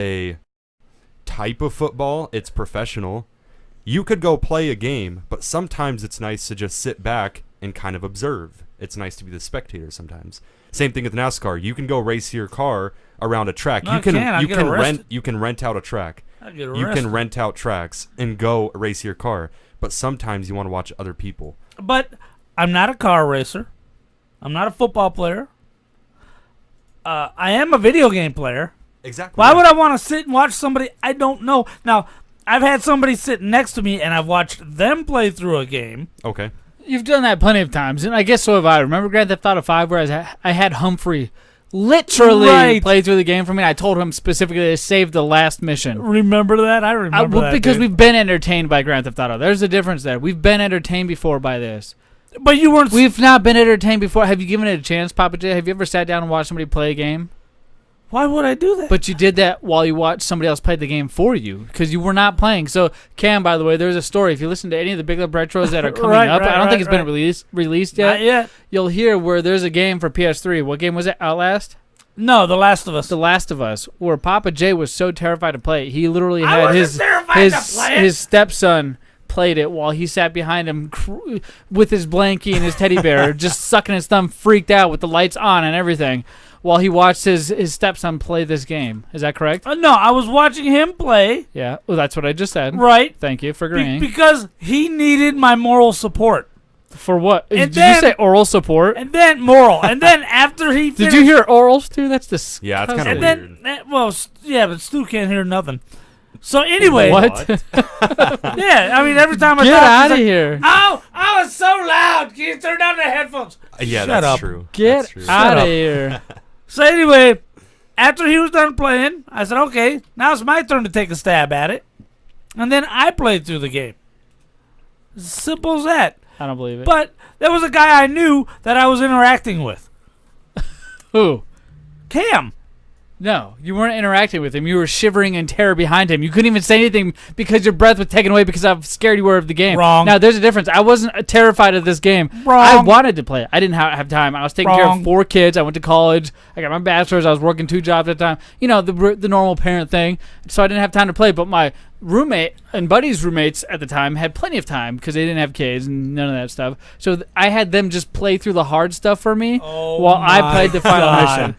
a type of football. It's professional. You could go play a game, but sometimes it's nice to just sit back and kind of observe. It's nice to be the spectator sometimes. Same thing with NASCAR. You can go race your car around a track. No, You can rent out a track. You can rent out tracks and go race your car. But sometimes you want to watch other people. But I'm not a car racer. I'm not a football player. I am a video game player. Exactly. Why would I want to sit and watch somebody I don't know? Now, I've had somebody sit next to me, and I've watched them play through a game. Okay. You've done that plenty of times, and I guess so have I. Remember Grand Theft Auto 5 where I had Humphrey literally play through the game for me. I told him specifically to save the last mission. Remember that? I remember that. Because dude. we've been entertained by Grand Theft Auto. There's a difference there. We've been entertained before by this. But you weren't... We've not been entertained before. Have you given it a chance, Papa J? Have you ever sat down and watched somebody play a game? Why would I do that? But you did that while you watched somebody else play the game for you because you were not playing. So, Cam, by the way, there's a story. If you listen to any of the Big Love Retros that are coming up, I don't think it's been released yet. Not yet. You'll hear where there's a game for PS3. What game was it? Outlast? No, The Last of Us. The Last of Us, where Papa J was so terrified to play it. He literally had his stepson played it while he sat behind him with his blankie and his teddy bear, just sucking his thumb, freaked out with the lights on and everything, while he watched his stepson play this game. Is that correct? No, I was watching him play. Yeah, well, that's what I just said. Right. Thank you for agreeing. Because he needed my moral support. For what? Did you say oral support? And then moral. And then after he finished... Did you hear orals, too? That's disgusting. Yeah, it's kind of weird. But Stu can't hear nothing. So anyway... What? Yeah, I mean, every time I Get talk... out of like, here. Oh, it's so loud. Can you turn down the headphones? Yeah, Shut that's up. true. Get out of here. So anyway, after he was done playing, I said, okay, now it's my turn to take a stab at it. And then I played through the game. As simple as that. I don't believe it. But there was a guy I knew that I was interacting with. Who? Cam. No, you weren't interacting with him. You were shivering in terror behind him. You couldn't even say anything because your breath was taken away because how scared you were of the game. Wrong. Now, there's a difference. I wasn't terrified of this game. Wrong. I wanted to play it. I didn't have time. I was taking care of 4 kids. I went to college. I got my bachelor's. I was working 2 jobs at a time. You know, the normal parent thing. So I didn't have time to play. But my roommate and buddy's roommates at the time had plenty of time because they didn't have kids and none of that stuff. So I had them just play through the hard stuff for me while I played the final mission.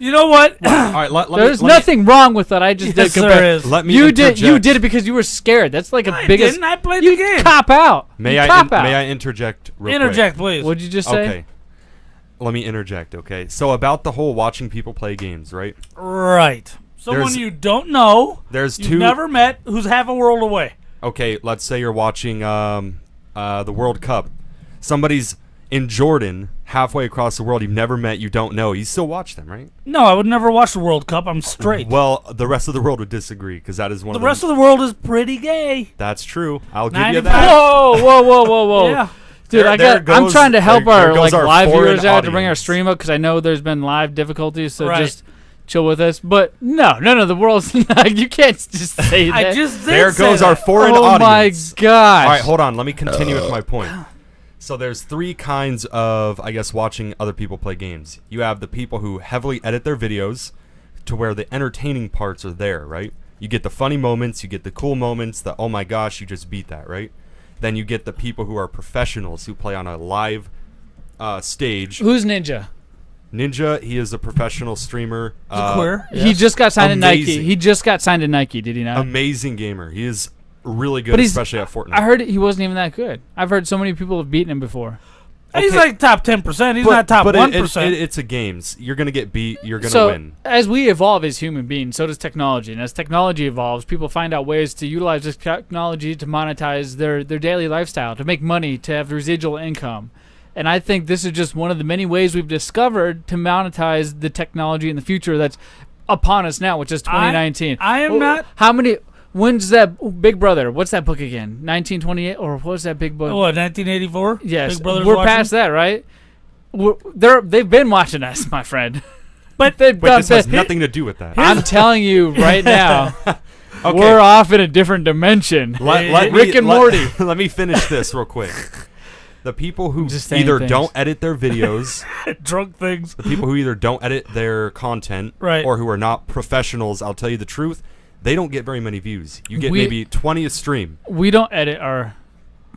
You know what? All right, There's nothing wrong with what I just did. There is. Let me You interject. did it because you were scared. That's like I didn't. I played the game. Cop out. May Cop out. May I interject real Interject, please. What'd you just say? Okay. Let me interject, okay? So about the whole watching people play games, right? Right. Someone There's- you don't know, There's you've two... never met, who's half a world away. Okay, let's say you're watching the World Cup. Somebody's in Jordan, halfway across the world, you've never met, you don't know. You still watch them, right? No, I would never watch the World Cup. I'm straight. Well, the rest of the world would disagree because that is one of The rest of the world is pretty gay. That's true. I'll give you 95 that. Whoa. Yeah. Dude, I'm trying to help there our goes our live foreign viewers out to bring our audience. stream up because I know there's been live difficulties, so Right. just chill with us. But no, the world's not. You can't just say that. I just did There say goes that. our foreign oh audience. my gosh. All right, hold on. Let me continue with my point. So there's 3 kinds of, I guess, watching other people play games. You have the people who heavily edit their videos to where the entertaining parts are there, right? You get the funny moments, you get the cool moments, the oh my gosh, you just beat that, right? Then you get the people who are professionals who play on a live stage. Who's Ninja? Ninja, he is a professional streamer. queer. He just got signed to Nike. Amazing. He just got signed to Nike, did he not? Amazing gamer. He is really good, But he's- especially at Fortnite. I heard he wasn't even that good. I've heard so many people have beaten him before. He's like top 10%. He's not top 1%. It's a games. You're going to get beat. You're going to So, win. as we evolve as human beings, so does technology. And as technology evolves, people find out ways to utilize this technology to monetize their daily lifestyle, to make money, to have residual income. And I think this is just one of the many ways we've discovered to monetize the technology in the future that's upon us now, which is 2019. I am not... How many... When's that Big Brother? What's that book again? 1928? Or what was that big book? What, 1984? Yes. Big Brother's We're watching? past that, right? They've been watching us, my friend. But But this has nothing to do with that. I'm telling you right now, Okay. we're off in a different dimension. Let Rick and Morty. Let me finish this real quick. The people who Just saying either things. don't edit their videos, Drunk things. the people who either don't edit their content, Right. or who are not professionals, I'll tell you the truth, they don't get very many views. You get We- maybe 20 a stream. We don't edit our.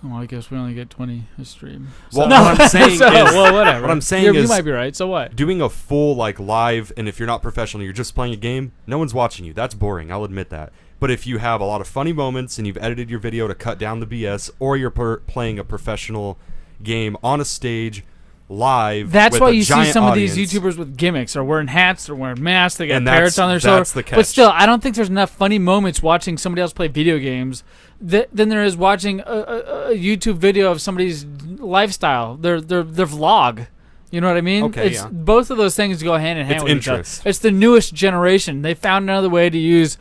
Well, I guess we only get 20 a stream. Well, So- what I'm saying so, is, well, whatever. what I'm saying you is, might be right. So what? doing a full like live, and if you're not professional, you're just playing a game, no one's watching you. That's boring. I'll admit that. But if you have a lot of funny moments and you've edited your video to cut down the BS, or you're playing a professional game on a stage live, That's with why a you see giant some audience, of these YouTubers with gimmicks, or wearing hats, or wearing masks. They got And parrots on their that's shoulders. the catch. But still, I don't think there's enough funny moments watching somebody else play video games than there is watching a YouTube video of somebody's lifestyle, their vlog. You know what I mean? Okay, It's yeah. Both of those things go hand in hand It's with each other. interest. It's the newest generation. They found another way to use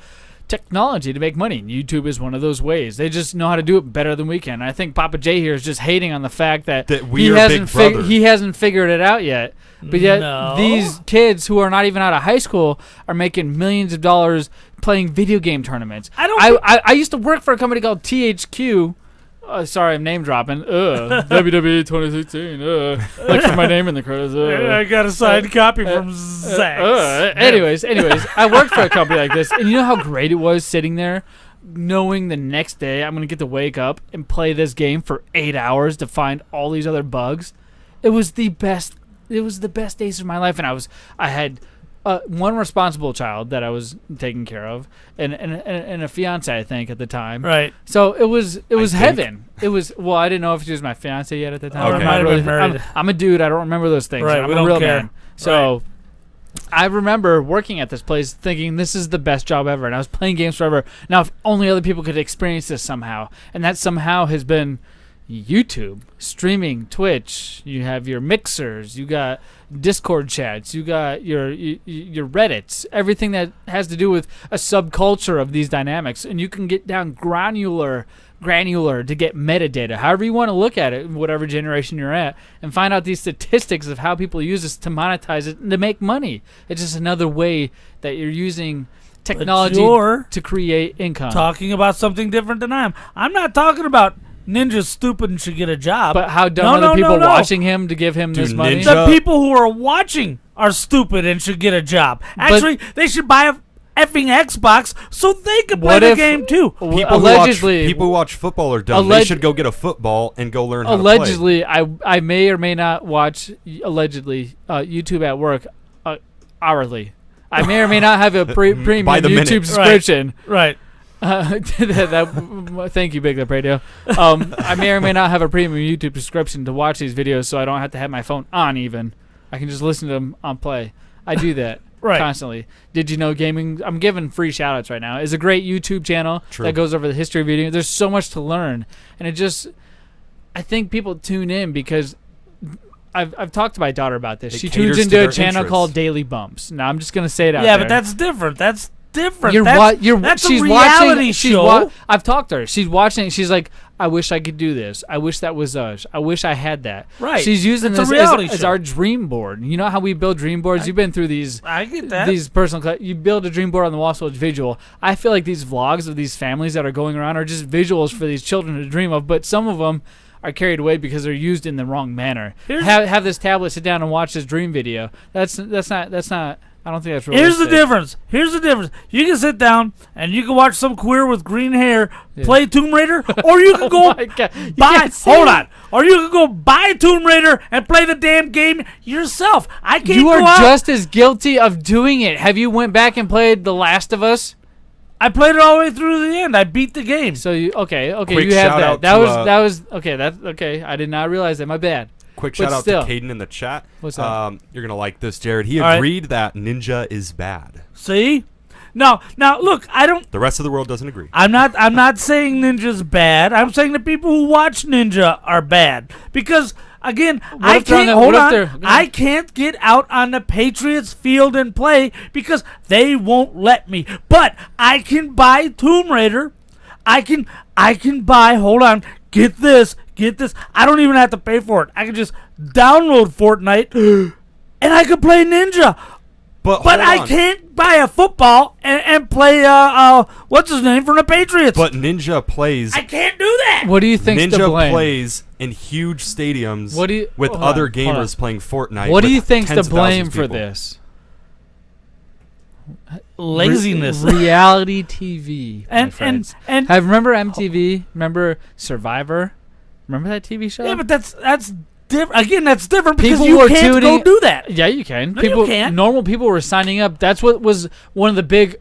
technology to make money. And YouTube is one of those ways. They just know how to do it better than we can. I think Papa J here is just hating on the fact that we he are hasn't Big Brother. he hasn't figured it out yet. But yet No. these kids who are not even out of high school are making millions of dollars playing video game tournaments. I used to work for a company called THQ. Sorry, I'm name dropping. WWE 2016. Look for my name in the credits. I got a signed copy from Zach. Anyways, I worked for a company like this, and you know how great it was sitting there, knowing the next day I'm gonna get to wake up and play this game for 8 hours to find all these other bugs. It was the best. It was the best days of my life, and I had one responsible child that I was taking care of, and a fiance, I think, at the time. Right. So it was think. heaven. It was, well, I didn't know if she was my fiance yet at the time. Okay. I'm, not Might have been married. I'm a dude. I don't remember those things. Right, I'm we a don't real care. man. So I remember working at this place thinking this is the best job ever, and I was playing games forever. Now, if only other people could experience this somehow, and that somehow has been YouTube, streaming, Twitch. You have your mixers, you got Discord chats, you got your Reddits, everything that has to do with a subculture of these dynamics, and you can get down granular to get metadata, however you want to look at it, whatever generation you're at, and find out these statistics of how people use this to monetize it and to make money. It's just another way that you're using technology you're to create income. Talking about something different than I am. I'm not talking about Ninja's stupid and should get a job. But how dumb are the people watching him to give him Dude, this money? Ninja- The people who are watching are stupid and should get a job. Actually, they should buy a effing Xbox so they can play What the if- game too. Allegedly, people who watch football are dumb. They should go get a football and go learn how to play. allegedly, I may or may not watch YouTube at work hourly. I may or may not have a premium By the YouTube minute. subscription. Right. Thank you, Big Lip Radio. I may or may not have a premium YouTube subscription to watch these videos, so I don't have to have my phone on. Even I can just listen to them on play. I do that Right. constantly. Did you know gaming? I'm giving free shout outs right now. Is a great YouTube channel True. that goes over the history of video. There's so much to learn, and I think people tune in because I've talked to my daughter about this. It She caters tunes to into a their channel interests. called Daily Bumps. Now I'm just gonna say it out Yeah, there. but that's different. That's different. You're that's she's a reality watching, show. I've talked to her. She's watching. She's like, I wish I could do this. I wish that was us. I wish I had that. Right. She's using It's a this reality as show. our dream board. You know how we build dream boards? You've been through these. I get that. These personal. You build a dream board on the wall so it's visual. I feel like these vlogs of these families that are going around are just visuals for these children to dream of. But some of them are carried away because they're used in the wrong manner. Have this tablet sit down and watch this dream video. That's not. I don't think that's realistic. Here's the difference. You can sit down and you can watch some queer with green hair play Tomb Raider, or you can go my God. You buy. can't say Hold that. on. Or you can go buy Tomb Raider and play the damn game yourself. I can't. You are go out. just as guilty of doing it. Have you went back and played The Last of Us? I played it all the way through the end. I beat the game. So you okay? Quick You have shout that. out That to, was okay. That's okay. I did not realize that. My bad. Quick But shout out still. to Caden in the chat. What's up? You're gonna like this, Jared. He All right. agreed that Ninja is bad. See? Now look, I don't. The rest of the world doesn't agree. I'm not saying Ninja's bad. I'm saying the people who watch Ninja are bad because again, I if they're on can't the- hold what if on. they're- I can't get out on the Patriots field and play because they won't let me. But I can buy Tomb Raider. I can buy. Hold on. Get this. I don't even have to pay for it. I can just download Fortnite and I can play Ninja. But But hold I on. can't buy a football and play what's his name from the Patriots. But Ninja plays. I can't do that. that? What do you think's Ninja to blame? plays in huge stadiums with hold other on, gamers playing Fortnite. What do with you think's to tens of thousands blame of for people. this? Laziness. Reality TV. my and friends. Remember MTV? Remember Survivor? Remember that TV show? yeah, but that's different. Again, that's different because People you were can't tuning- go do that. Yeah, you can. No, you can't. Normal people were signing up. That's what was one of the big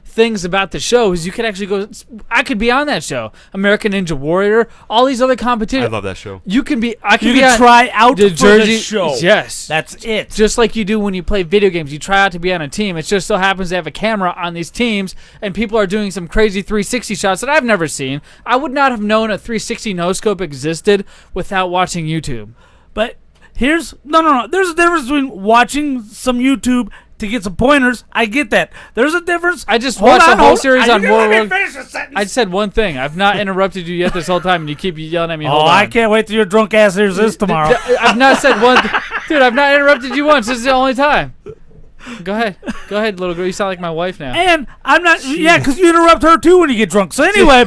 things about the show is you could actually go. I could be on that show. American Ninja Warrior. All these other competitions. I love that show. You can be. I can You be can on try out the for Jersey the show. Yes, That's it. just like you do when you play video games. You try out to be on a team. It just so happens to have a camera on these teams, and people are doing some crazy 360 shots that I've never seen. I would not have known a 360 no-scope existed without watching YouTube. But here's no. There's a difference between watching some YouTube to get some pointers. I get that. There's a difference. I just Hold watched on, the whole hold- series Are on you gonna World let War. me finish the sentence? I said one thing. I've not interrupted you yet this whole time, and you keep yelling at me. Oh, Hold on. I can't wait till your drunk ass hears this tomorrow. I've not said one. Dude, I've not interrupted you once. This is the only time. Go ahead. Go ahead, little girl. You sound like my wife now. And I'm not. Yeah, because you interrupt her too when you get drunk. So anyway,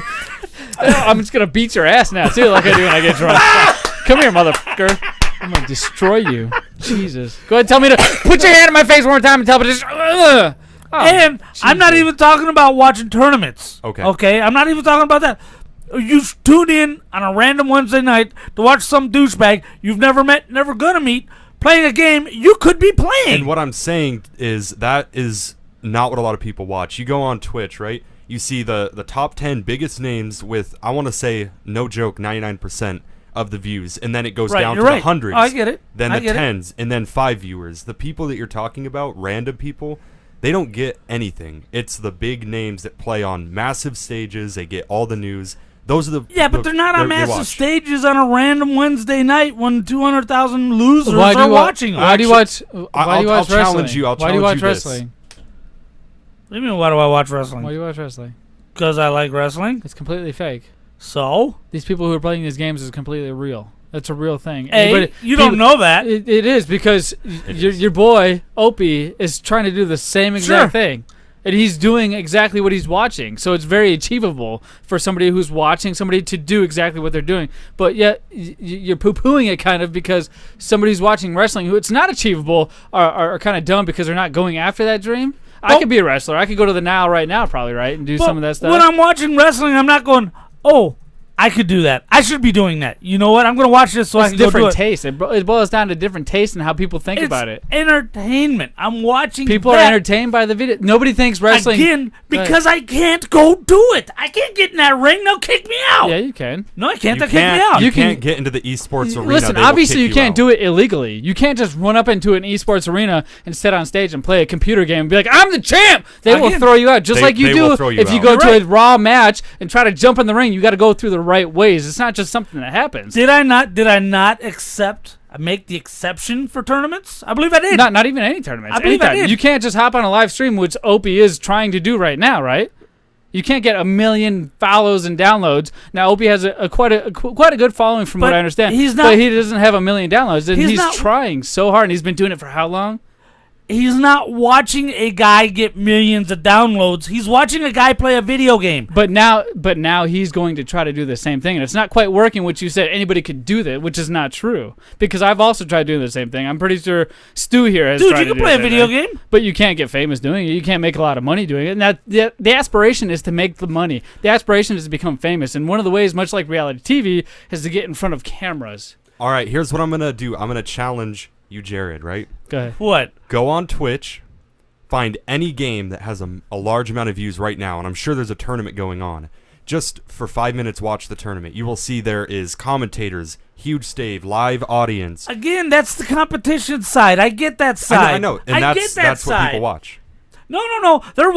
I'm just going to beat your ass now, too, like I do when I get drunk. Come here, motherfucker. I'm going to destroy you. Jesus. Go ahead and tell me to put your hand in my face one more time and tell me to just... Oh, and I'm not Jesus. even talking about watching tournaments. Okay. Okay, I'm not even talking about that. You tune in on a random Wednesday night to watch some douchebag you've never met, never gonna meet, playing a game you could be playing. And what I'm saying is that is not what a lot of people watch. You go on Twitch, right? You see the top 10 biggest names with, I want to say, no joke, 99% of the views. And then it goes Right, down to you're the right. hundreds. Oh, I get it. Then I the get it. tens. And then 5 viewers. The people that you're talking about, random people, they don't get anything. It's the big names that play on massive stages. They get all the news. Those are the Yeah, but they're not on they massive watch. stages on a random Wednesday night when 200,000 losers Why do are you watching them. Why do you watch? Why I'll- do you watch I'll wrestling? challenge you. I'll Why do you watch challenge you this. wrestling? What do you mean, why do I watch wrestling? Why do you watch wrestling? Because I like wrestling. It's completely fake. So? These people who are playing these games is completely real. That's a real thing. Hey, Anybody- you don't know that. It is because your boy Opie is trying to do the same exact Sure. thing, and he's doing exactly what he's watching. So it's very achievable for somebody who's watching somebody to do exactly what they're doing. But yet you're poo-pooing it kind of because somebody's watching wrestling who it's not achievable are kind of dumb because they're not going after that dream. I Well- could be a wrestler. I could go to the Now right now, probably, right, and do But some of that stuff. when I'm watching wrestling, I'm not going, oh, I could do that. I should be doing that. You know what? I'm going to watch this so I it's can go do different it. taste. It boils down to different taste and how people think It's about it. entertainment. I'm watching People that are entertained by the video. Nobody thinks wrestling. again Go ahead. because I can't go do it. I can't get in that ring. They'll kick me out. Yeah, you can. No, I can't. You They'll kick me can't, out. you You can- can't get into the esports arena. Listen, They will obviously kick you can't out. do it illegally. You can't just run up into an esports arena and sit on stage and play a computer game and be like, "I'm the champ." They will Again, throw you out, just they- like you they do will throw you if you out. go You're to right. a Raw match and try to jump in the ring. You got to go through the right ways. It's not just something that happens. Did I not make the exception for tournaments? I believe I did. Not even any tournaments. I believe I Anytime. did. You can't just hop on a live stream, which Opie is trying to do right now, right? You can't get 1 million follows and downloads. Now Opie has quite a good following from what But I understand. he's not- But he doesn't have 1 million downloads, and He's he's not- trying so hard. And he's been doing it for how long? He's not watching a guy get millions of downloads. He's watching a guy play a video game. But now he's going to try to do the same thing, and it's not quite working. Which you said anybody could do that, which is not true. Because I've also tried doing the same thing. I'm pretty sure Stu here has Dude, tried you to can do play a the same video thing. game. But you can't get famous doing it. You can't make a lot of money doing it. And that the aspiration is to make the money. The aspiration is to become famous. And one of the ways, much like reality TV, is to get in front of cameras. All right, here's what I'm going to do. I'm going to challenge you, Jared, right? Go ahead. What? Go on Twitch, find any game that has a large amount of views right now, and I'm sure there's a tournament going on. Just for 5 minutes, watch the tournament. You will see there is commentators, huge stage, live audience. Again, that's the competition side. I get that side. I know, and I that's get that what side. people watch. No. They're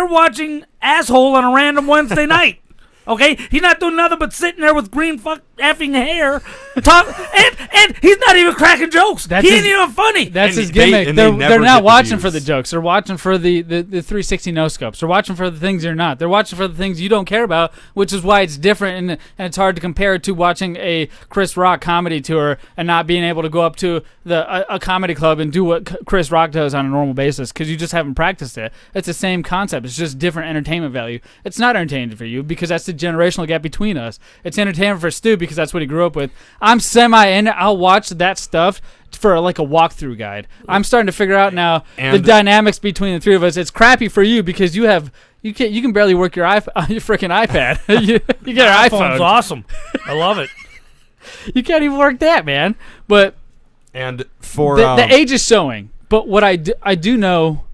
watching asshole on a random Wednesday night. Okay, he's not doing nothing but sitting there with green effing hair, and he's not even cracking jokes. That's He ain't his- even funny. That's And his they- gimmick. and they They're never not get the watching for the views. jokes. They're watching for the 360 no scopes. They're watching for the things you're not. They're watching for the things you don't care about, which is why it's different and it's hard to compare it to watching a Chris Rock comedy tour and not being able to go up to a comedy club and do what Chris Rock does on a normal basis because you just haven't practiced it. It's the same concept. It's just different entertainment value. It's not entertaining for you because that's the generational gap between us. It's entertainment for Stu because that's what he grew up with. I'm semi-in it. I'll watch that stuff for like a walkthrough guide. I'm starting to figure out now the dynamics between the three of us. It's crappy for you because you can barely work your your freaking iPad. you get an iPhone. iPhone's awesome. I love it. You can't even work that, man. But and for the age is showing. But what I do know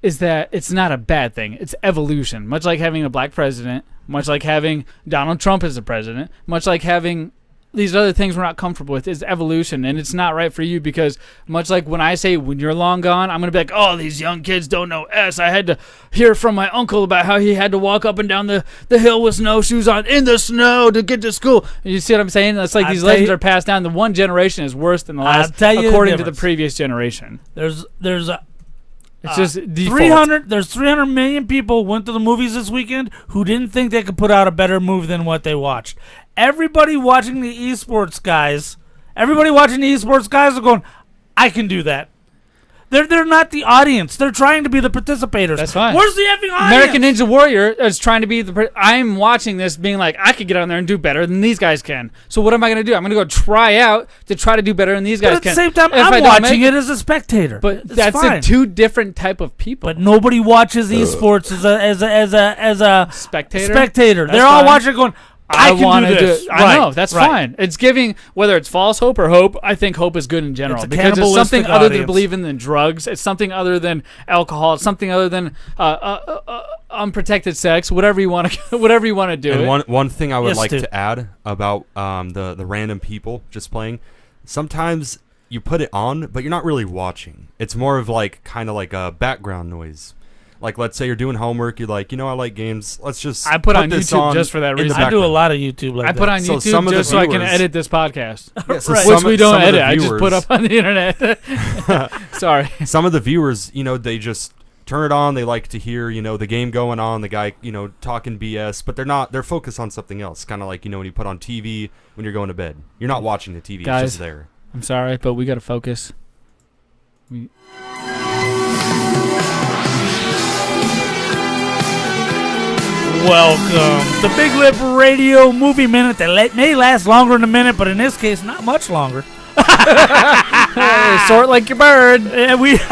is that it's not a bad thing. It's evolution. Much like having a black president, much like having Donald Trump as the president, much like having these other things we're not comfortable with, is evolution. And it's not right for you because much like when I say when you're long gone, I'm going to be like, oh, these young kids don't know S. I had to hear from my uncle about how he had to walk up and down the hill with snowshoes on in the snow to get to school. And you see what I'm saying? It's like these legends are passed down. The one generation is worse than the last, according to the previous generation. There's it's just default. 300. There's 300 million people went to the movies this weekend who didn't think they could put out a better movie than what they watched. Everybody watching the esports guys are going, I can do that. They're not the audience. They're trying to be the participators. That's fine. Where's the effing audience? American Ninja Warrior is trying to be I'm watching this being like, I could get on there and do better than these guys can. So what am I going to do? I'm going to go try out to try to do better than these guys but at can. the same time, If I'm watching it as a spectator. But it's that's fine. a two different type of people. But nobody watches esports as a Spectator? They're all watching it going, I can do this. I know, that's fine. It's giving, whether it's false hope or hope, I think hope is good in general. Because it's something other than believing than drugs. It's something other than alcohol. It's something other than unprotected sex, whatever you want to do. And one thing I would like to add about the random people just playing, sometimes you put it on, but you're not really watching. It's more of like kind of like a background noise. Like, let's say you're doing homework, you're like, I like games. Let's just I put on this YouTube on just for that reason. I do a lot of YouTube like that. I put on YouTube just so I can edit this podcast. Yeah, so which we don't edit. I just put up on the internet. Sorry. Some of the viewers, they just turn it on. They like to hear, the game going on, the guy, talking BS, but they're focused on something else. Kind of like, when you put on TV when you're going to bed. You're not watching the TV. Guys, it's just there. I'm sorry, but we got to focus. Welcome to Big Lip Radio Movie Minute that may last longer than a minute, but in this case, not much longer. Sort like your bird. And we ran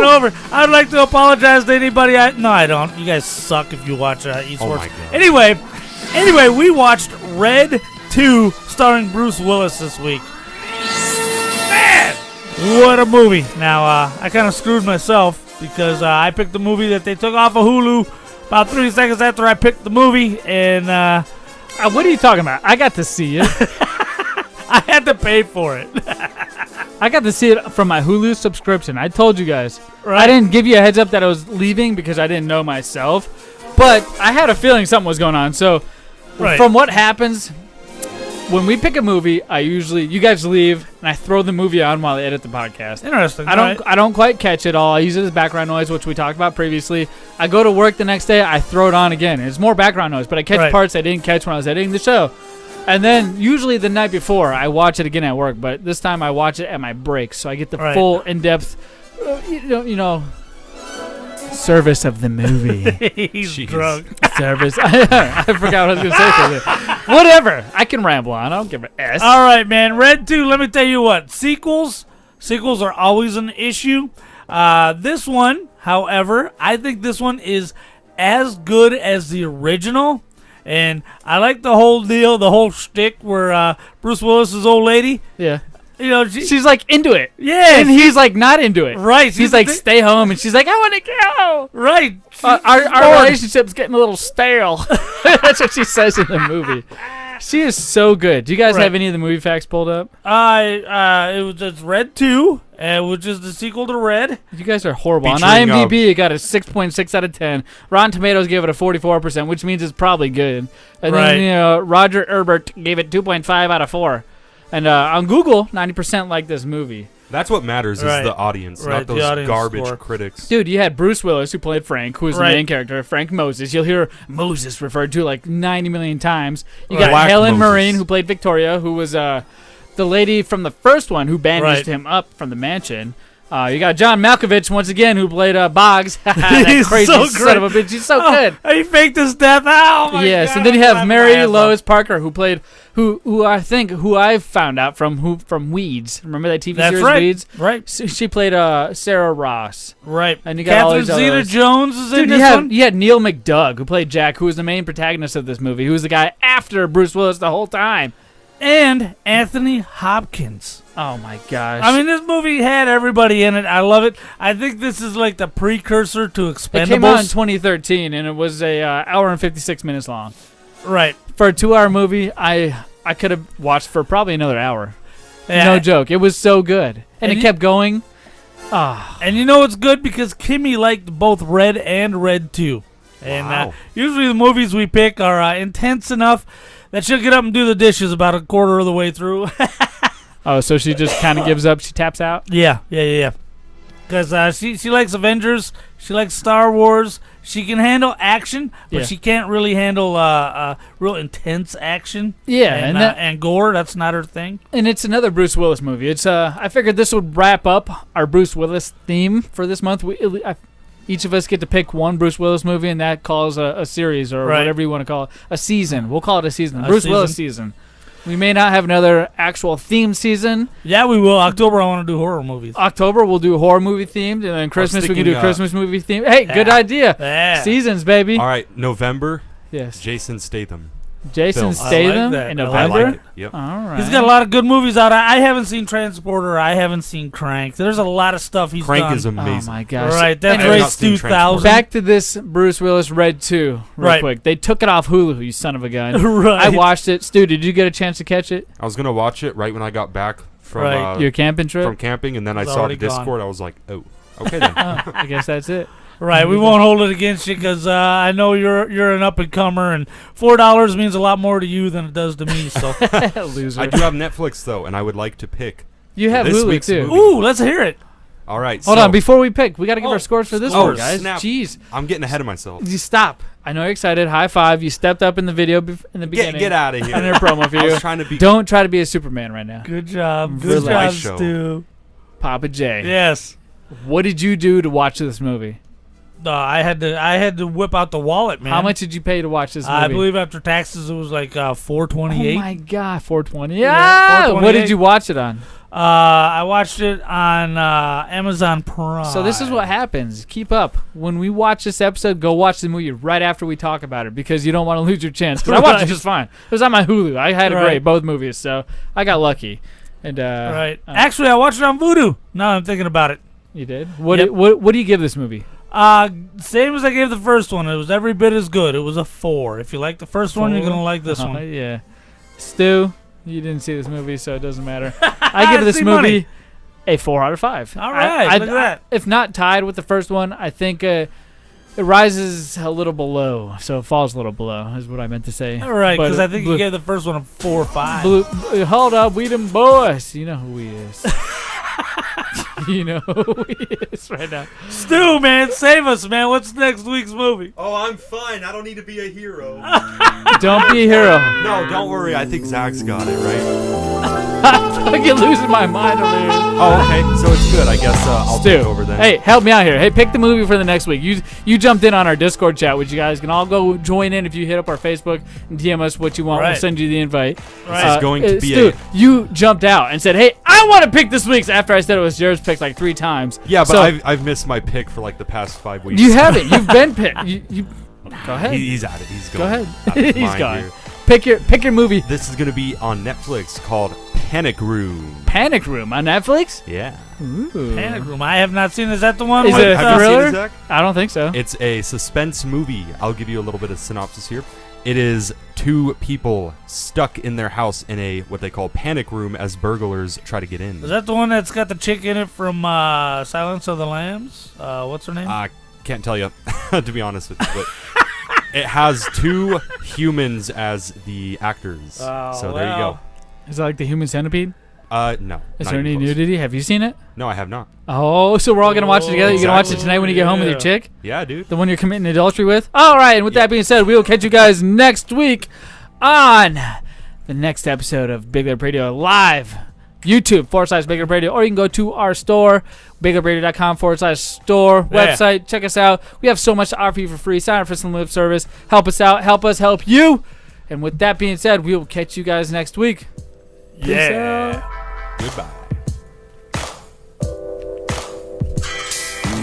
over. I'd like to apologize to anybody. No, I don't. You guys suck if you watch esports. Oh my God. Anyway, we watched Red 2 starring Bruce Willis this week. Man, what a movie. Now, I kind of screwed myself because I picked the movie that they took off of Hulu about 3 seconds after I picked the movie, and what are you talking about? I got to see it. I had to pay for it. I got to see it from my Hulu subscription. I told you guys. Right. I didn't give you a heads up that I was leaving because I didn't know myself, but I had a feeling something was going on. So from what happens when we pick a movie, you guys leave, and I throw the movie on while I edit the podcast. Interesting. I don't quite catch it all. I use it as background noise, which we talked about previously. I go to work the next day, I throw it on again. It's more background noise, but I catch parts I didn't catch when I was editing the show. And then usually the night before, I watch it again at work, but this time I watch it at my breaks, so I get the full in-depth, service of the movie. He's drunk. Service. I forgot what I was going to say. For this. Whatever. I can ramble on. I don't give a S. All right, man. Red 2, let me tell you what. Sequels are always an issue. This one, however, I think this one is as good as the original. And I like the whole deal, the whole shtick where Bruce Willis's old lady. Yeah. She's like into it. Yeah. And he's like not into it. Right. He's like, stay home. And she's like, I want to go. Right. Our relationship's getting a little stale. That's what she says in the movie. She is so good. Do you guys have any of the movie facts pulled up? It's Red 2, which is the sequel to Red. You guys are horrible. On IMDb, it got a 6.6 out of 10. Rotten Tomatoes gave it a 44%, which means it's probably good. And then, Roger Ebert gave it 2.5 out of 4. And on Google, 90% like this movie. That's what matters is the audience, not those garbage critics. Dude, you had Bruce Willis, who played Frank, who was the main character, Frank Moses. You'll hear Moses referred to like 90 million times. You got Black Helen Moses. Mirren, who played Victoria, who was the lady from the first one who bandaged him up from the mansion. You got John Malkovich once again, who played Boggs. That He's crazy so son of a bitch. He's so good. He faked his death. Oh my Yes, God, and then you have I'm Mary laughing. Lois Parker, who played who I found out from Weeds. Remember that TV That's series right. Weeds? Right. She played Sarah Ross. Right. And you got all Catherine these others. Zeta-Jones is in Dude, this one. you had Neil McDoug, who played Jack, who was the main protagonist of this movie, who was the guy after Bruce Willis the whole time. And Anthony Hopkins. Oh my gosh! I mean, this movie had everybody in it. I love it. I think this is like the precursor to Expendables. It came out in 2013, and it was a hour and 56 minutes long. Right. For a 2-hour movie, I could have watched for probably another hour. Yeah. No joke. It was so good, and it kept going. And you know it's good because Kimmy liked both Red and Red 2. And Wow. usually the movies we pick are intense enough that she'll get up and do the dishes about a quarter of the way through. Oh, so she just kind of gives up. She taps out. Yeah. Because she likes Avengers. She likes Star Wars. She can handle action, but Yeah. she can't really handle real intense action. Yeah, and gore. That's not her thing. And it's another Bruce Willis movie. It's I figured this would wrap up our Bruce Willis theme for this month. Each of us get to pick one Bruce Willis movie, and that calls a series or Right. whatever you want to call it. A season. We'll call it a season. A Bruce season. Willis season. We may not have another actual theme season. Yeah, we will. October, I want to do horror movies. October, we'll do horror movie themed, and then Christmas, we can do sticking, Christmas movie themed. Hey, good idea. Yeah. Seasons, baby. All right, November. Yes. Jason Statham. Jason Film. Statham that. in I November. like I like it. Yep. All right. He's got a lot of good movies out. I haven't seen Transporter. I haven't seen Crank. There's a lot of stuff he's Crank done. is amazing. Oh my gosh. Right, that's I have Race not seen 2000. Back to this Bruce Willis Red 2 real Right. quick. They took it off Hulu, you son of a gun. Right. I watched it. Stu, did you get a chance to catch it? I was gonna watch it right when I got back from Right. Your camping trip? from camping, and then I It's saw already the gone. Discord. I was like, oh, okay then. Oh, I guess that's it. Right, we won't hold it against you because I know you're an up and comer, and $4 means a lot more to you than it does to me. So, Loser. I do have Netflix though, and I would like to pick. You have this Hulu week's too. movie. ooh, let's hear it. All right. Hold so on, before we pick, we got to give Oh, our scores for this scores. one, guys. Snap. Jeez. I'm getting ahead of myself. You stop. I know you're excited. High five. You stepped up in the video in the beginning. Get out of in here. their promo for I you. was trying to be. Don't try to be a Superman right now. Good job. Good Good job, light show. Stu. Papa J. Yes. What did you do to watch this movie? I had to whip out the wallet, man. How much did you pay to watch this movie? I believe after taxes it was like $4.28. Oh my god, 420. Yeah, Yeah. What 428. did you watch it on? I watched it on Amazon Prime. So this is what happens. Keep up. When we watch this episode, go watch the movie right after we talk about it because you don't want to lose your chance. 'Cause I watched it Right. just fine. It was on my Hulu. I had a Right. great both movies, so I got lucky. And Right. Actually, I watched it on Vudu. Now I'm thinking about it. you did. What, Yep. what do you give this movie? Same as I gave the first one. It was every bit as good. It was a 4. If you like the first one, you're 4? gonna like this one. Yeah. Stu, you didn't see this movie, so it doesn't matter. I give this See movie money. a 4 out of 5. All right, look at that. If not tied with the first one, I think it rises a little below, so it falls a little below, is what I meant to say. All right, But because I think blue- you gave the first one a 4 or 5. Hold up, we them boys. You know who he is. You know who he is right now. Stu, man, save us, man. What's next week's movie? Oh, I'm fine. I don't need to be a hero. Don't be a hero. No, don't worry. I think Zach's got it right. I'm fucking losing my mind over here. Oh, okay. So it's good. I guess I'll Stu, take over then. hey, help me out here. Hey, pick the movie for the next week. You jumped in on our Discord chat, which you guys can all go join in if you hit up our Facebook and DM us what you want. We'll Right. send you the invite. Right. This is going to be Stu, you jumped out and said, "Hey, I want to pick this week's." After I said it was yours picked like 3 times. Yeah, but So, I've missed my pick for like the past 5 weeks. you haven't. You've been picked. You go ahead. He's at it. He's Go going. ahead. out of his He's mind gone. here. Pick your movie. This is gonna be on Netflix called Panic Room. Panic Room on Netflix. Yeah. Ooh. Panic Room. I have not seen. Is that the one? Is with, it a Have you seen thriller? it, Zach? I don't think so. It's a suspense movie. I'll give you a little bit of synopsis here. It is 2 people stuck in their house in a what they call panic room as burglars try to get in. Is that the one that's got the chick in it from Silence of the Lambs? What's her name? I can't tell you, to be honest with you, but it has 2 humans as the actors. Oh, So there you go. Is it like the Human Centipede? No. Is not there even any close. nudity? Have you seen it? No, I have not. Oh, so we're all gonna watch it together. You're gonna watch it Exactly. tonight when you get home with your Yeah. chick, Yeah, dude. the one you're committing adultery with. All right, and with that being said, we will catch you guys next week on the next episode of Big Lab Radio live YouTube/Big Up Radio, or you can go to our store, BigUpRadio.com/store website. Check us out. We have so much to offer you for free. Sign up for some lip service. Help us out. Help us help you. And with that being said, we will catch you guys next week. Peace out. Goodbye.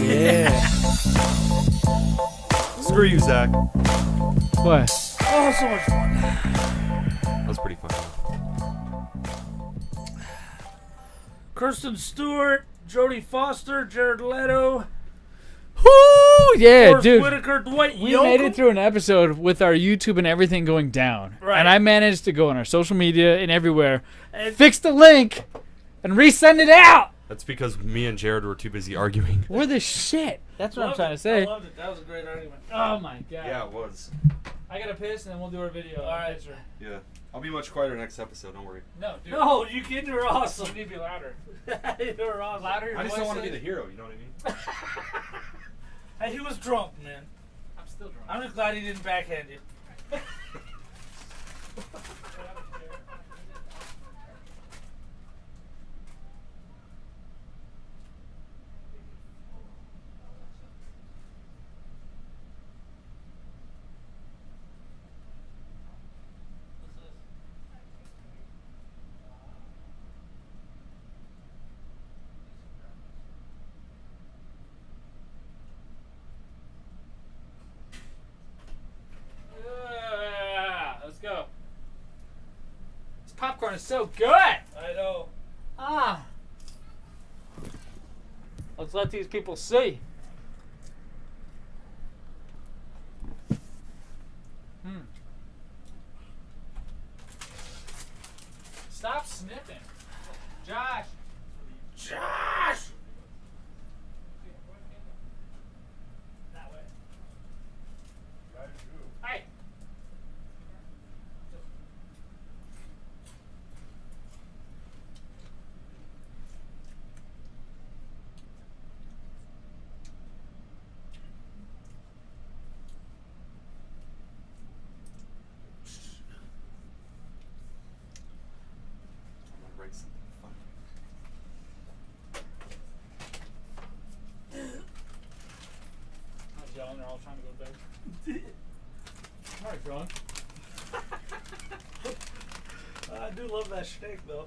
Yeah. Screw you, Zach. What? Oh, so much fun. That was pretty fun. Kristen Stewart, Jodie Foster, Jared Leto, Woo! Yeah, Forrest dude. Whitaker, Dwight We Yoakam. made it through an episode with our YouTube and everything going down. Right. And I managed to go on our social media and everywhere, And- fix the link, and resend it out. That's because me and Jared were too busy arguing. We're the shit. That's what I'm Loved trying to it. say. I loved it. That was a great argument. Oh my god. Yeah, it was. I gotta piss and then we'll do our video. All right. Yeah. I'll be much quieter next episode, don't worry. No, dude. No, you kids were You awesome. need to be louder. You were awesome. Louder. I just don't want to be voice the hero, you know what I mean? Hey, he was drunk, man. I'm still drunk. I'm just glad he didn't backhand you. Yeah, let's go. This popcorn is so good. I know. Ah. Let's let these people see. Stop sniffing. Josh. Josh! That way. Hey. I'm gonna write something funny. I was yelling, they're all trying to go to bed. I'm already drunk. I do love that steak, though.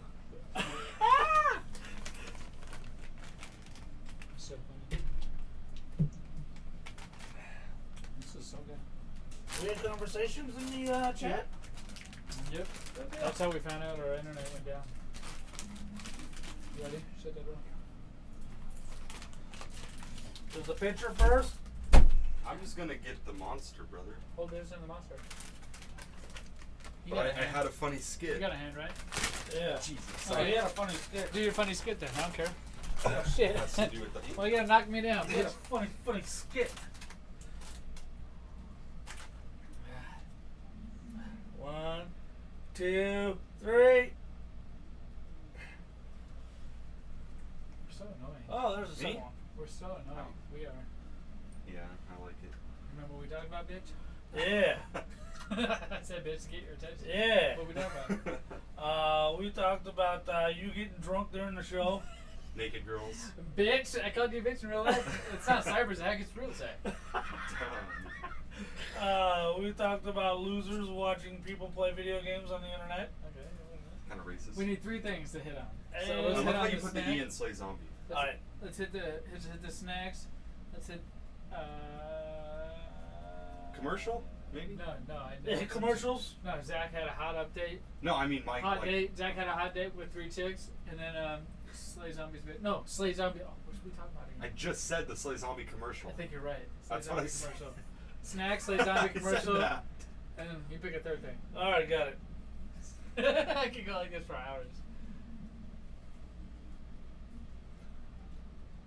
So funny. This is so good. We had conversations in the chat. Yep. That's how we found out our internet went down. You ready? Shut that door. There's the picture first. I'm just gonna get the monster, brother. Hold this in the monster. You But got a I hand. had a funny skit. You got a hand, right? Yeah. Jesus. Oh, he had a funny skit. Do your funny skit then. I don't care. Oh, shit. Has to do with the. Well, you gotta knock me down, He had a bitch. funny skit. 1, 2, 3. You're so annoying. Oh, there's a Me? second one. We're so annoying. Oh. We are. Yeah, I like it. Remember what we talked about, bitch? Yeah. I said, bitch, to get your attention. Yeah. What we talking about? We talked about you getting drunk during the show. Naked girls. Bitch, I called you a bitch in real life. It's not cyber Zach, it's real Zach. We talked about losers watching people play video games on the internet. Okay. Kind of racist. We need 3 things to hit on. So Hey. I let's love hit how on you the put the snack. E in SlayZombi. Let's, Alright. let's hit the snacks. Let's hit Commercial? Maybe? No, I Yeah, commercials. No, Zach had a hot update. No, I mean Mike. Hot like, date. Zach had a hot date with 3 chicks, and then SlayZombi's bit. No, SlayZombi. Oh, what should we talk about I again? just said the SlayZombi commercial. I think you're right. That's what I SlayZombi said. commercial. Snack, SlayZombi I said commercial, that. and then you pick a 3rd thing. Alright, got it. I could go like this for hours.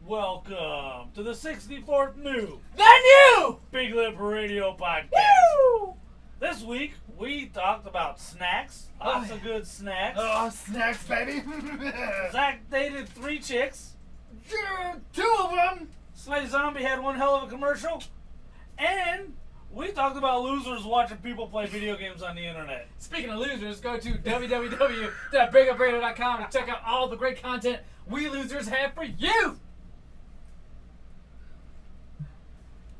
Welcome to the 64th new Then you! Big Lip Radio podcast. Woo! This week we talked about snacks. Lots Oh, of good snacks. Oh, snacks, baby! Zach dated 3 chicks. 2 of them! SlayZombi had one hell of a commercial. And We talked about losers watching people play video games on the internet. Speaking of losers, go to www.breakupradio.com to check out all the great content we losers have for you.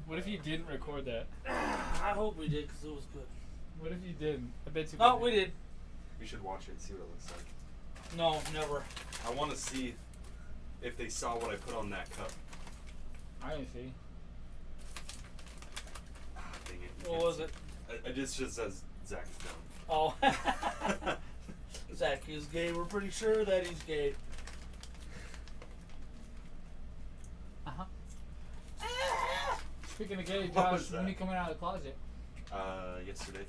What if you didn't record that? I hope we did, because it was good. What if you didn't? I bet you. Oh, we did. You should watch it and see what it looks like. No, never. I want to see if they saw what I put on that cup. I didn't see. Ah, dang it. What was it? It just says Zach is down. Oh. Zach is gay. We're pretty sure that he's gay. Uh-huh. Speaking of gay, What Josh, was when that? are you coming out of the closet? Yesterday.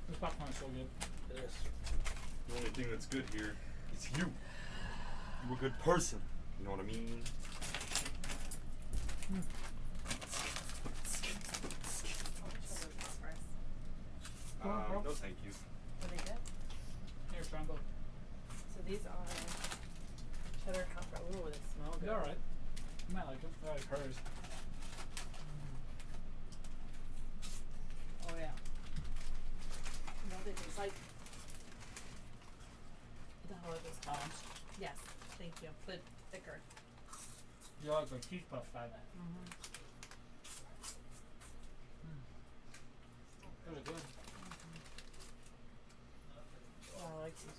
This popcorn's so good. It is. The only thing that's good here is you. You're a good person. You know what I mean? No, thank you. Are they good? Here, Scramble. So these are cheddar copper. Ooh, they smell good. They're alright. You might like them. They're like hers. Oh yeah. No, they taste like. The hell are those called? Pounds. Yes, thank you. But thicker. You like the cheese puff style. Those are good. Oh, I like these.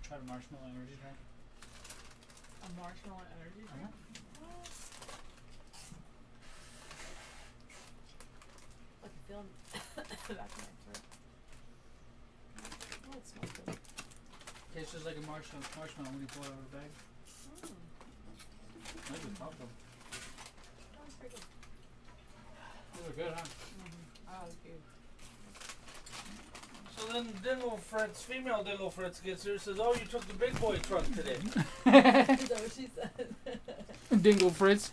Try the marshmallow energy drink. A marshmallow energy drink. I can feel it back in my throat. Oh, it smells good. Tastes just like a marshmallow when you pull it out of the bag. Maybe it's awesome. That was pretty good. Those are good, huh? Oh, it's good. So then Dingle Fritz, female Dingle Fritz gets here and says, oh, you took the big boy truck today. Is that what she said? Dingle Fritz.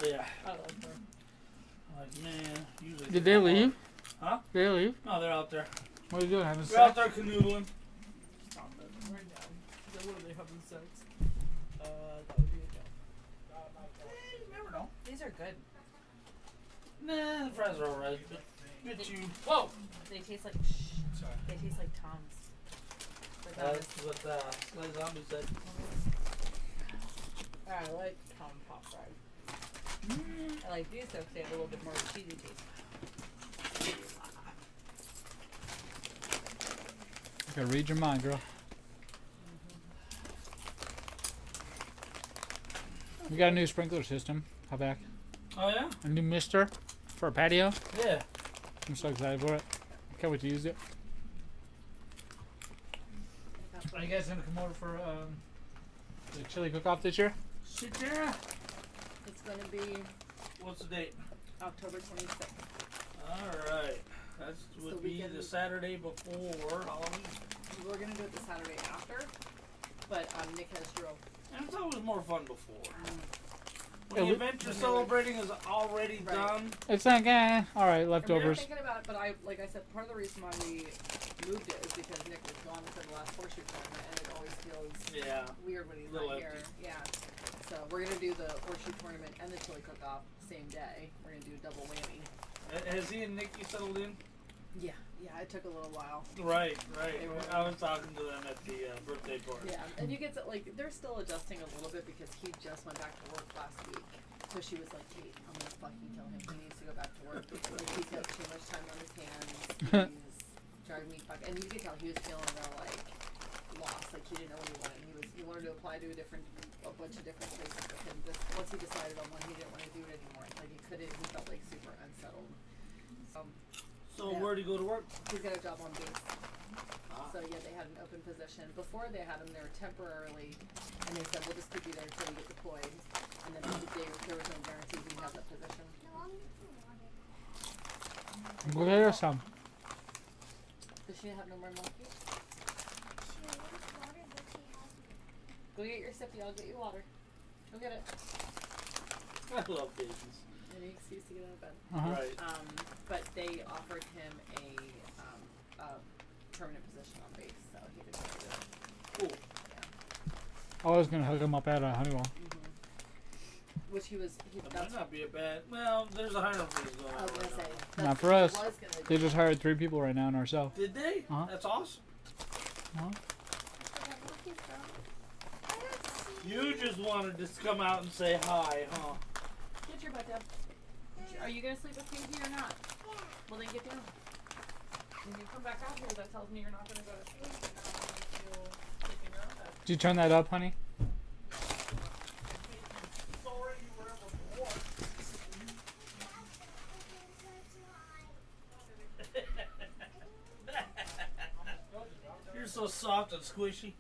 Yeah. I like her. I'm like, man, usually. Did they leave? Huh? Did they leave? No, they're out there. What are you doing? Having They're out sex? there canoodling. Stop it. We're down. Then what are they having sex? That would be a joke. You never know. These are good. Nah, The fries are alright, but get you. Whoa! They taste like Sorry. they taste like Tums. But That's what SlayZombi said. I like Tom Pop Fries. I like these though because they have a little bit more of a cheesy taste. You gotta read your mind, girl. We got a new sprinkler system. How back? Oh, yeah? A new mister for a patio. Yeah. I'm so excited for it. Can't wait to use it. Are you guys gonna come over for the chili cook-off this year? Shit, yeah. It's going to be What's the date? October 26th. Alright. That would be weekend. the Saturday before Halloween. We're going to do it the Saturday after, but Nick has drove. And it's always more fun before. Yeah, When the we- event you're celebrating is already Right. done. It's like, alright, And we were leftovers. thinking about it, but like I said, part of the reason why we moved it is because Nick was gone for the last horseshoe tournament, and it always feels Yeah. weird when he's Little not here. empty. Yeah. So we're gonna do the horseshoe tournament and the chili cook-off same day. We're gonna do a double whammy. Has he and Nikki settled in? Yeah. Yeah. It took a little while. Right, right. They were- I was talking to them at the birthday party. Yeah. And you get to like they're still adjusting a little bit because he just went back to work last week. So she was like, Kate, I'm gonna fucking tell him he needs to go back to work. Like, he's got too much time on his hands. He's driving me fuck. And you could tell he was feeling real like lost. Like he didn't know what he wanted. He wanted to apply to a bunch of different places. But him, once he decided on one, he didn't want to do it anymore. Like he couldn't. He felt like super unsettled. So Yeah. where'd he go to work? He's got a job on base. So yeah, they had an open position. Before they had him there temporarily, and they said we'll just keep you there until you get deployed. And then there was no guarantee he'd have that position. Go get her some. Does she have no more milk? Go get your sippy. I'll get you water. Go get it. I love babies. Any excuse to get out of bed. Uh-huh. Right. But they offered him a permanent position on base, so he didn't want to do it. Cool. Yeah. I was gonna hook him up at Honeywell. Which he was. That might That's not be a bad. Well, there's a hiring freeze going I on was gonna right say. now. That's Not for what he us. was gonna They do. just hired 3 people right now in our cell. Did they? Uh-huh. That's awesome. Huh? You just wanted to come out and say hi, huh? Get your butt down. Are you gonna sleep with Pinky or not? Well, then get down. When you come back out here, that tells me you're not gonna go to sleep. And now I want you sleeping your own bed. Did you turn that up, honey? Sorry you were ever born. You're so soft and squishy.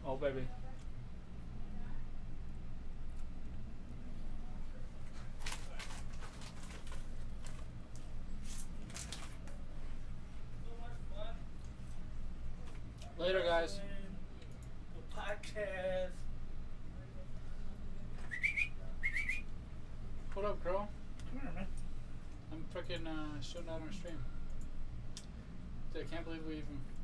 Oh, baby. Later, guys. The podcast. What up, girl? Come here, man. I'm freaking shooting out on stream. Dude, I can't believe we even